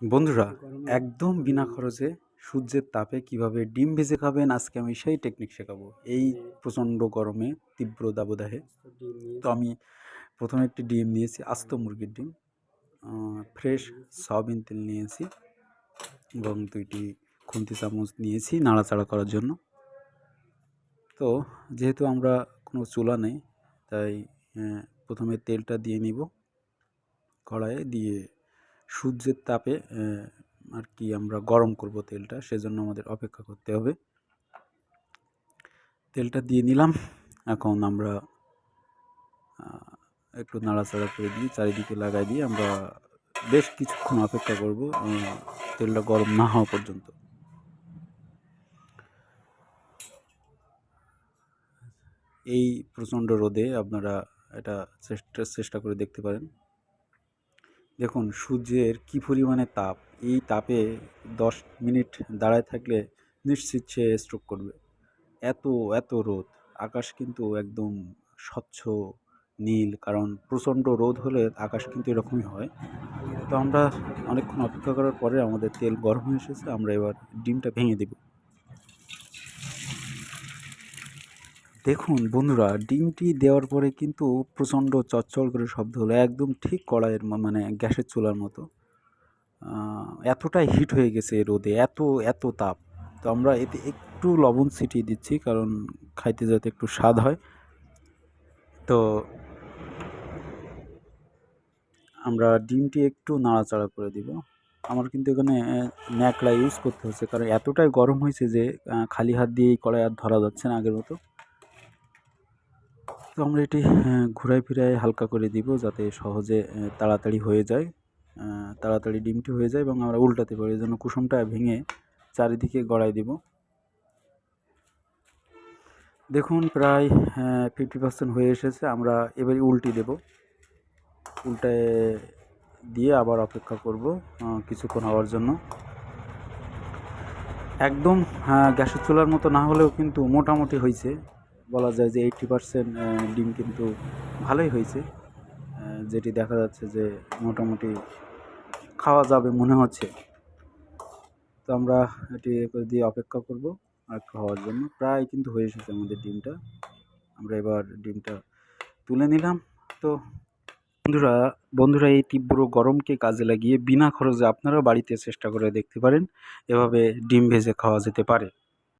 বন্ধুরা, একদম বিনা খরচে সূর্যের তাপে কিভাবে ডিম ভেজে খাবেন আজকে আমি সেই টেকনিক শেখাবো। এই প্রচণ্ড গরমে, তীব্র দাবদাহে। তো আমি প্রথমে একটি ডিম নিয়েছি, আস্ত মুরগির ডিম। ফ্রেশ সয়াবিন তেল নিয়েছি এবং 2টি খুন্তি চামচ নিয়েছি নাড়াচাড়া করার জন্য। তো যেহেতু আমরা কোনো চুলা নেই, তাই প্রথমে তেলটা দিয়ে নিব কড়াইয়ে, দিয়ে সূর্যের তাপে আর কি আমরা গরম করব তেলটা, সেজন্য আমাদের অপেক্ষা করতে হবে। তেলটা দিয়ে নিলাম। এখন আমরা একটু নাড়াচাড়া করে দিয়ে চারিদিকে লাগাই দিয়ে আমরা বেশ কিছুক্ষণ অপেক্ষা করব তেলটা গরম না হওয়া পর্যন্ত। এই প্রচণ্ড রোদে আপনারা এটা চেষ্টা করে দেখতে পারেন। দেখুন সূর্যের কী পরিমাণে তাপ। এই তাপে 10 মিনিট দাঁড়ায় থাকলে নিশ্চিত সে স্ট্রোক করবে। এত এত রোদ, আকাশ কিন্তু একদম স্বচ্ছ নীল, কারণ প্রচণ্ড রোদ হলে আকাশ কিন্তু এরকমই হয়। তো আমরা অনেকক্ষণ অপেক্ষা করার পরে আমাদের তেল গরম হয়ে এসেছে, আমরা এবার ডিমটা ভেঙে দেব। দেখুন বন্ধুরা, ডিমটি দেওয়ার পরে কিন্তু প্রচণ্ড চচ্চল করে শব্দ হলো, একদম ঠিক কড়াইয়ের মানে গ্যাসের চুলার মতো। এতটাই হিট হয়ে গেছে রোদে, এত এত তাপ। তো আমরা এতে একটু লবণ ছিটিয়ে দিচ্ছি, কারণ খাইতে যাতে একটু স্বাদ হয়। তো আমরা ডিমটি একটু নাড়াচাড়া করে দিব। আমার কিন্তু এখানে ন্যাকড়া ইউজ করতে হচ্ছে, কারণ এতটাই গরম হয়েছে যে খালি হাত দিয়েই কড়াই আর ধরা যাচ্ছে না আগের মতো। তো আমরা এটি ঘুরাই ফিরাই হালকা করে দিব, যাতে সহজে তাড়াতাড়ি হয়ে যায়, তাড়াতাড়ি ডিমটি হয়ে যায় এবং আমরা উল্টাতে পারি। এই জন্য কুসুমটা ভেঙে চারিদিকে গড়াই দিব। দেখুন প্রায় 50% হয়ে এসেছে। আমরা এবারে উল্টে দেব। উল্টায় দিয়ে আবার অপেক্ষা করব কিছুক্ষণ হওয়ার জন্য। একদম গ্যাসের চুলার মতো না হলেও কিন্তু মোটামুটি হয়েছে, বলা যায় যে 80% ডিম কিন্তু ভালোই হয়েছে, যেটি দেখা যাচ্ছে যে মোটামুটি খাওয়া যাবে মনে হচ্ছে। তো আমরা এটি দিয়ে অপেক্ষা করব আর একটু হওয়ার জন্য। প্রায় কিন্তু হয়ে এসেছে আমাদের ডিমটা। আমরা এবার ডিমটা তুলে নিলাম। তো বন্ধুরা বন্ধুরা এই তীব্র গরমকে কাজে লাগিয়ে বিনা খরচে আপনারাও বাড়িতে চেষ্টা করে দেখতে পারেন। এভাবে ডিম ভেজে খাওয়া যেতে পারে।